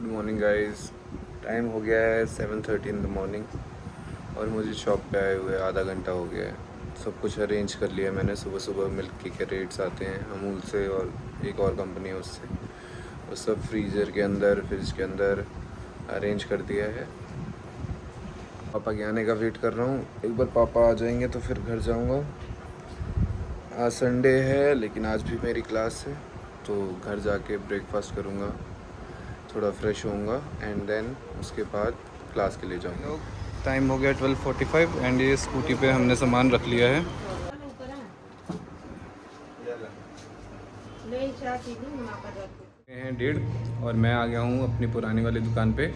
Good morning guys. Time हो गया है 7:30 इन द मॉर्निंग और मुझे शॉप पे आए हुए आधा घंटा हो गया है। सब कुछ अरेंज कर लिया मैंने। सुबह सुबह मिल्क के कैरेट्स आते हैं अमूल से और एक और कंपनी है उससे, वो सब फ्रीज़र के अंदर फ्रिज के अंदर अरेंज कर दिया है। पापा के आने का वेट कर रहा हूँ। एक बार पापा आ जाएंगे तो फिर घर जाऊँगा। आज संडे है लेकिन आज भी मेरी क्लास है, तो घर जाके ब्रेकफास्ट करूँगा, थोड़ा फ्रेश होऊंगा एंड देन उसके बाद क्लास के लिए जाऊंगा। टाइम हो गया 12:45 एंड ये स्कूटी पे हमने सामान रख लिया है। हैं 1:30 और मैं आ गया हूँ अपनी पुरानी वाली दुकान पे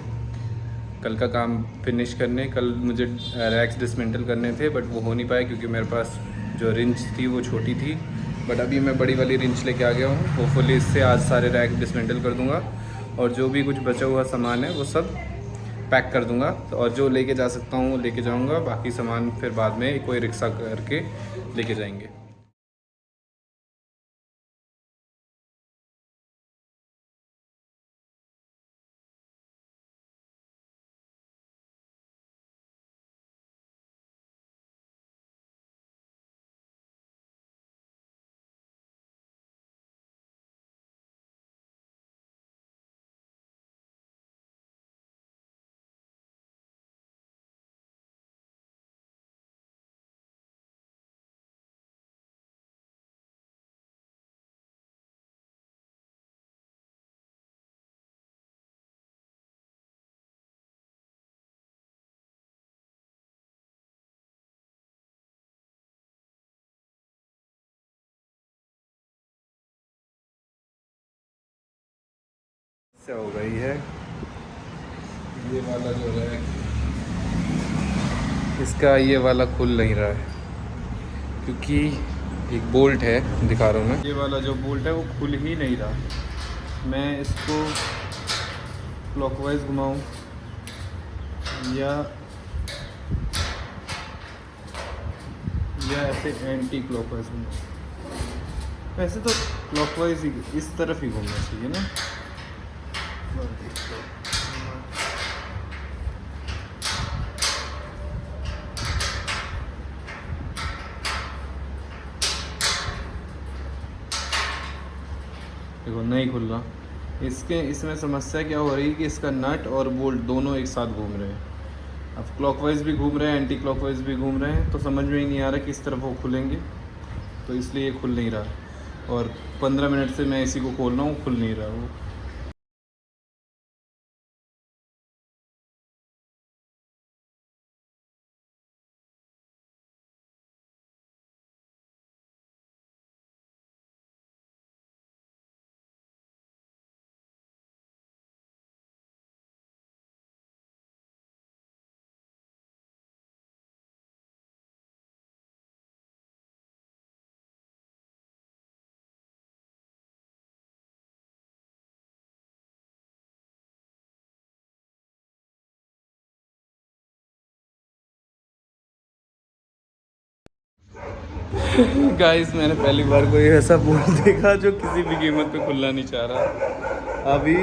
कल का काम फिनिश करने। कल मुझे रैक्स डिसमेंटल करने थे बट वो हो नहीं पाया क्योंकि मेरे पास जो रिंच थी वो छोटी थी। बट अभी मैं बड़ी वाली रिंच लेके आ गया हूँ। होपफुली इससे आज सारे रैक डिसमेंटल कर दूँगा और जो भी कुछ बचा हुआ सामान है वो सब पैक कर दूँगा। और जो लेके जा सकता हूँ लेके जाऊँगा, बाकी सामान फिर बाद में कोई रिक्शा करके लेके जाएंगे। से हो गई है ये वाला जो है, इसका ये वाला खुल नहीं रहा है क्योंकि एक बोल्ट है, दिखा रहा हूँ मैं। ये वाला जो बोल्ट है वो खुल ही नहीं रहा। मैं इसको क्लॉकवाइज घुमाऊँ या ऐसे एंटी क्लॉकवाइज घुमाऊँ। वैसे तो क्लॉकवाइज ही इस तरफ ही घूमना चाहिए ना। देखो नहीं खुल रहा। इसमें समस्या क्या हो रही है कि इसका नट और बोल्ट दोनों एक साथ घूम रहे हैं। अब क्लॉकवाइज भी घूम रहे हैं, एंटी क्लॉकवाइज भी घूम रहे हैं, तो समझ में ही नहीं आ रहा किस तरफ वो खुलेंगे। तो इसलिए ये खुल नहीं रहा और 15 मिनट से मैं इसी को खोल रहा हूँ, खुल नहीं रहा वो। गाइस, मैंने पहली बार कोई ऐसा बोल्ट देखा जो किसी भी कीमत पे खुलना नहीं चाह रहा। अभी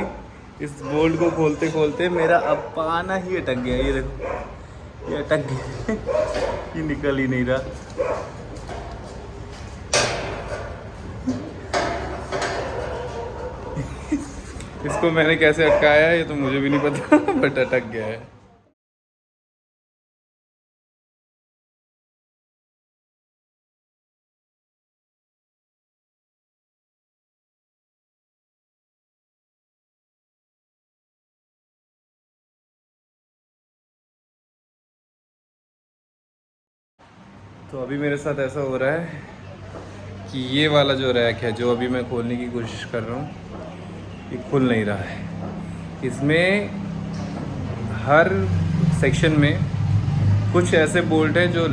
इस बोल्ट को खोलते खोलते मेरा अब पाना ही अटक गया। ये देखो, ये अटक गया। ये निकल ही नहीं रहा। इसको मैंने कैसे अटकाया है ये तो मुझे भी नहीं पता बट अटक गया है। तो अभी मेरे साथ ऐसा हो रहा है कि ये वाला जो रैक है जो अभी मैं खोलने की कोशिश कर रहा हूँ, ये खुल नहीं रहा है। इसमें हर सेक्शन में कुछ ऐसे बोल्ट हैं जो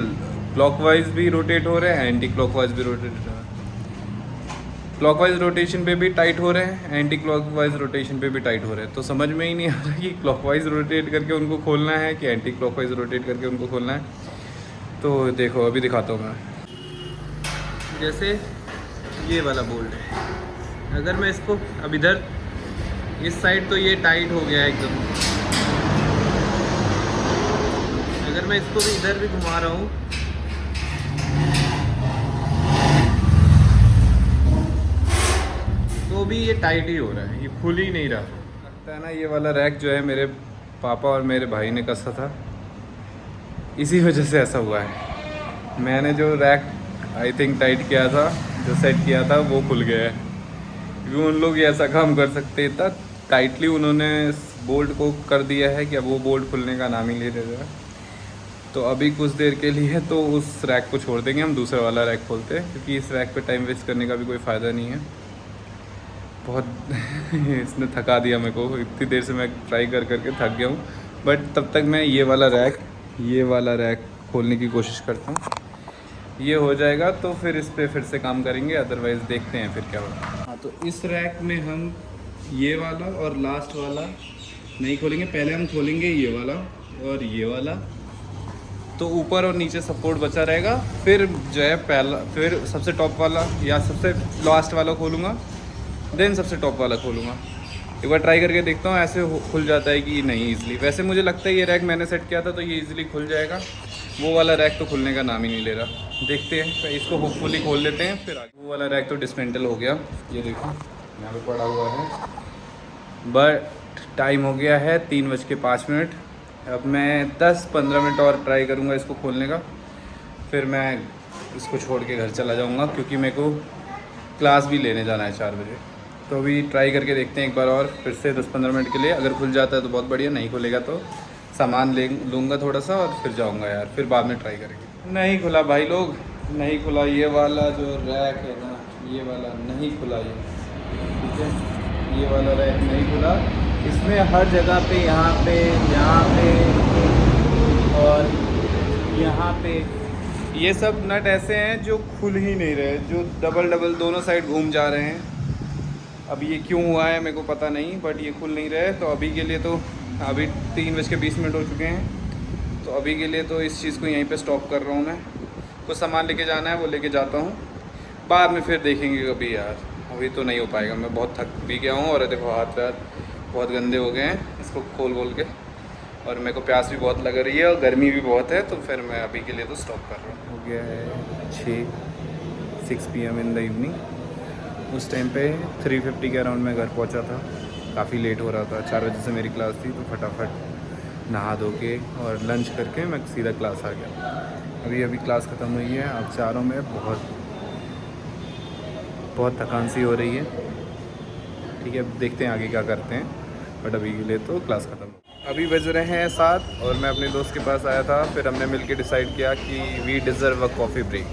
क्लॉकवाइज भी रोटेट हो रहे हैं, एंटी क्लॉकवाइज भी रोटेट हो रहे हैं। क्लॉकवाइज रोटेशन पे भी टाइट हो रहे हैं, एंटी क्लॉकवाइज रोटेशन पे भी टाइट हो रहे हैं। तो समझ में ही नहीं आ रहा कि क्लॉकवाइज रोटेट करके उनको खोलना है कि एंटी क्लॉकवाइज रोटेट करके उनको खोलना है। तो देखो अभी दिखाता हूँ मैं। जैसे ये वाला बोल्ट है, अगर मैं इसको अब इधर इस साइड तो ये टाइट हो गया है एकदम। अगर मैं इसको भी इधर भी घुमा रहा हूँ तो भी ये टाइट ही हो रहा है, ये खुल ही नहीं रहा। लगता है ना ये वाला रैक जो है मेरे पापा और मेरे भाई ने कसा था, इसी वजह से ऐसा हुआ है। मैंने जो रैक आई थिंक टाइट किया था, जो सेट किया था, वो खुल गया है। क्योंकि उन लोग ये ऐसा काम कर सकते, इतना टाइटली उन्होंने बोल्ट को कर दिया है कि अब वो बोल्ट खुलने का नाम ही ले रहा है। तो अभी कुछ देर के लिए तो उस रैक को छोड़ देंगे, हम दूसरा वाला रैक खोलते हैं, क्योंकि इस रैक पे टाइम वेस्ट करने का भी कोई फ़ायदा नहीं है। बहुत इसने थका दिया मेरे को, इतनी देर से मैं ट्राई कर करके थक गया हूँ। बट तब तक मैं ये वाला रैक खोलने की कोशिश करता हूँ। ये हो जाएगा तो फिर इस पे फिर से काम करेंगे, अदरवाइज़ देखते हैं फिर क्या होगा। हाँ, तो इस रैक में हम ये वाला और लास्ट वाला नहीं खोलेंगे, पहले हम खोलेंगे ये वाला और ये वाला। तो ऊपर और नीचे सपोर्ट बचा रहेगा। फिर जो है फिर सबसे टॉप वाला या सबसे लास्ट वाला खोलूँगा, देन सबसे टॉप वाला खोलूँगा। एक बार ट्राई करके देखता हूँ ऐसे खुल जाता है कि नहीं ईज़िली। वैसे मुझे लगता है ये रैक मैंने सेट किया था तो ये ईज़िली खुल जाएगा। वो वाला रैक तो खुलने का नाम ही नहीं ले रहा। देखते हैं, तो इसको होपफुली खोल लेते हैं फिर आगे। वो वाला रैक तो डिसमेंटल हो गया, ये देखो यहाँ पे पड़ा हुआ है। बट टाइम हो गया है 3:05। अब मैं 10-15 मिनट और ट्राई करूँगा इसको खोलने का, फिर मैं इसको छोड़ के घर चला जाऊँगा, क्योंकि मेरे को क्लास भी लेने जाना है 4 बजे। तो अभी ट्राई करके देखते हैं एक बार और फिर से 10-15 मिनट के लिए। अगर खुल जाता है तो बहुत बढ़िया, नहीं खुलेगा तो सामान ले लूँगा थोड़ा सा और फिर जाऊँगा यार, फिर बाद में ट्राई करेंगे। नहीं खुला भाई लोग, नहीं खुला। ये वाला जो रैक है ना, ये वाला नहीं खुला, ये ठीक है, ये वाला रैक नहीं खुला। इसमें हर जगह पे यहाँ पे और यहाँ पे ये सब नट ऐसे हैं जो खुल ही नहीं रहे, जो डबल दोनों साइड घूम जा रहे हैं। अब ये क्यों हुआ है मेरे को पता नहीं, बट ये खुल नहीं रहे। तो अभी के लिए तो अभी 3:20 हो चुके हैं, तो अभी के लिए तो इस चीज़ को यहीं पे स्टॉप कर रहा हूँ मैं। कुछ सामान लेके जाना है, वो लेके जाता हूँ, बाद में फिर देखेंगे कभी यार। अभी तो नहीं हो पाएगा, मैं बहुत थक भी गया हूँ और देखो हाथ पैर बहुत गंदे हो गए हैं इसको खोल के, और मेरे को प्यास भी बहुत लग रही है और गर्मी भी बहुत है। तो फिर मैं अभी के लिए तो स्टॉप कर रहा हूँ। हो गया है 6 PM इन द इवनिंग। उस टाइम पे 3:50 के अराउंड मैं घर पहुँचा था। काफ़ी लेट हो रहा था, 4 बजे से मेरी क्लास थी, तो फटाफट नहा धो के और लंच करके मैं सीधा क्लास आ गया। अभी क्लास ख़त्म हुई है। अब चारों में बहुत थकान सी हो रही है। ठीक है, अब देखते हैं आगे क्या करते हैं, बट अभी के लिए तो क्लास ख़त्म। अभी बज रहे हैं 7 और मैं अपने दोस्त के पास आया था। फिर हमने मिलके डिसाइड किया कि we deserve a coffee break.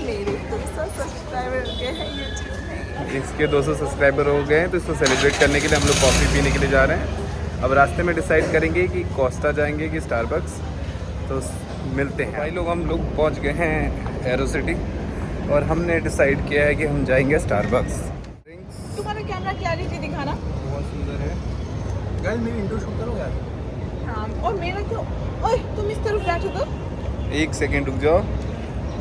मेरे 200 सब्सक्राइबर हो गए हैं यूट्यूब में। इसके 200 सब्सक्राइबर हो गए हैं, तो इसको सेलिब्रेट करने के लिए हम लोग कॉफ़ी पीने के लिए जा रहे हैं। अब रास्ते में डिसाइड करेंगे कि कोस्टा जाएंगे कि स्टारबक्स। तो मिलते हैं भाई लोग। हम लोग पहुंच गए हैं एरो सिटी और हमने डिसाइड किया है कि हम जाएंगे स्टारबक्स। तुम्हारा कैमरा क्लैरिटी दिखाना बहुत सुंदर है गाइस, मेरी इंट्रो शूट करो यार। हाँ, और मेरा क्यों? ओए तुम इस तरफ बैठो तो। 1 सेकेंड रुक जाओ।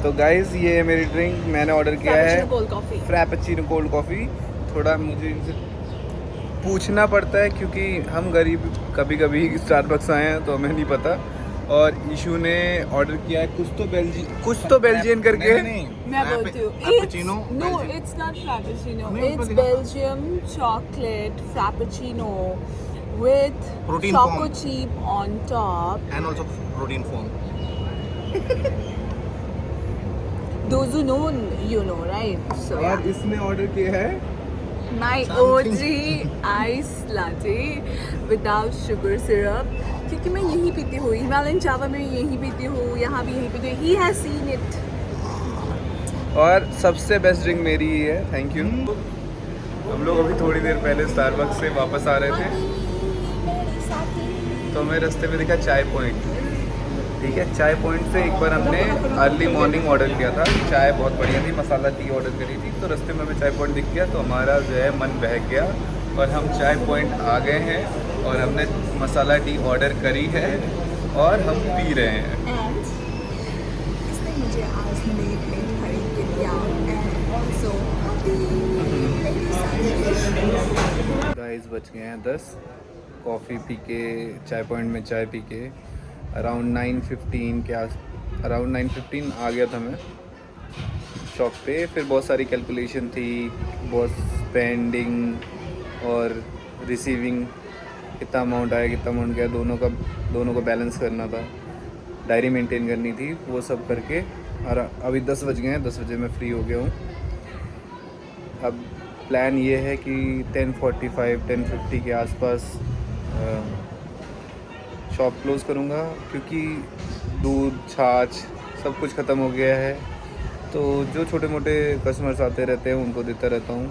तो गाइस ये है मेरी ड्रिंक, मैंने ऑर्डर किया है फ्रैपेचिनो कोल्ड कॉफ़ी। थोड़ा मुझे इनसे पूछना पड़ता है क्योंकि हम गरीब कभी कभी स्टारबक्स आए हैं तो हमें नहीं पता। और ईशू ने ऑर्डर किया है कुछ तो बेल्जियन करके। मैं बोलती हूँ no it's not frappuccino, it's Belgium chocolate frappuccino with choco chip on top and also protein foam. Those who know, you know, right? So और इसने ऑर्डर किया है my OG ice latte without sugar syrup, क्योंकि मैं यही पीती हूँ, Himalayan चावा में यही पीती हूँ, यहाँ भी यही पीती हूँ। He has seen it. और सबसे बेस्ट ड्रिंक मेरी ही है, थैंक यू। हम लोग अभी थोड़ी देर पहले स्टारबक्स से वापस आ रहे थे तो हमें रास्ते में दिखा चाय पॉइंट। ठीक है, चाय पॉइंट से एक बार हमने अर्ली मॉर्निंग ऑर्डर किया था, चाय बहुत बढ़िया थी, मसाला टी ऑर्डर करी थी। तो रास्ते में हमें चाय पॉइंट दिख गया तो हमारा जो है मन बहक गया और हम चाय पॉइंट आ गए हैं और हमने मसाला टी ऑर्डर करी है और हम पी रहे हैं। And इसने मुझे आज मेरी प्लेट खरीद के दिया and also गाइस बज गए हैं 10। कॉफ़ी पी के, चाय पॉइंट में चाय पी के अराउंड 9:15 के अराउंड 9:15 आ गया था मैं शॉप पे। फिर बहुत सारी कैलकुलेशन थी, बहुत स्पेंडिंग और रिसीविंग, कितना अमाउंट आया कितना अमाउंट गया, दोनों को बैलेंस करना था, डायरी मेंटेन करनी थी, वो सब करके। और अभी 10 बज गए हैं, 10 बजे मैं फ्री हो गया हूँ। अब प्लान ये है कि 10:45 10:50 के आसपास शॉप क्लोज़ करूँगा, क्योंकि दूध छाछ सब कुछ ख़त्म हो गया है। तो जो छोटे मोटे कस्टमर्स आते रहते हैं उनको देता रहता हूँ।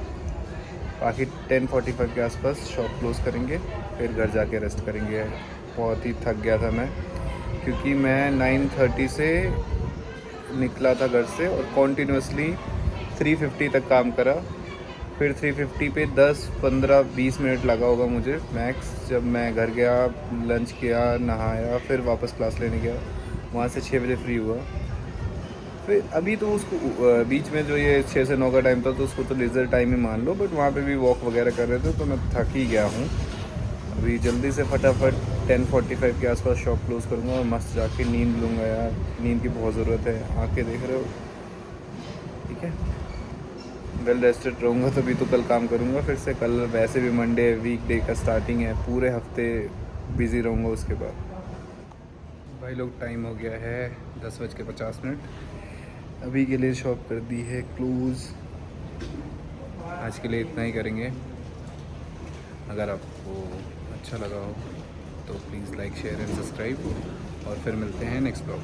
बाकी 10:45 के आसपास शॉप क्लोज़ करेंगे, फिर घर जाके रेस्ट करेंगे। बहुत ही थक गया था मैं, क्योंकि मैं 9:30 से निकला था घर से और कॉन्टीन्यूसली 3:50 तक काम करा। फिर 3:50 पे 10-15-20 मिनट लगा होगा मुझे मैक्स, जब मैं घर गया, लंच किया, नहाया, फिर वापस क्लास लेने गया। वहाँ से 6 बजे फ्री हुआ। फिर अभी तो उसको बीच में जो ये 6 से 9 का टाइम था, तो उसको तो लेज़र टाइम ही मान लो, बट वहाँ पे भी वॉक वगैरह कर रहे थे, तो मैं थक ही गया हूँ। अभी जल्दी से फटाफट 10:45 के आसपास शॉप क्लोज़ करूँगा और मस्त जाके नींद लूँगा यार। नींद की बहुत ज़रूरत है, आँखें देख रहे हो, ठीक है। वेल रेस्टेड रहूँगा तभी तो कल काम करूँगा फिर से। कल वैसे भी मंडे वीकडे का स्टार्टिंग है, पूरे हफ्ते बिज़ी रहूँगा उसके बाद। भाई लोग टाइम हो गया है 10:50। अभी के लिए शॉप कर दी है क्लोज़। आज के लिए इतना ही करेंगे। अगर आपको अच्छा लगा हो तो please like share and subscribe, और फिर मिलते हैं नेक्स्ट ब्लॉग।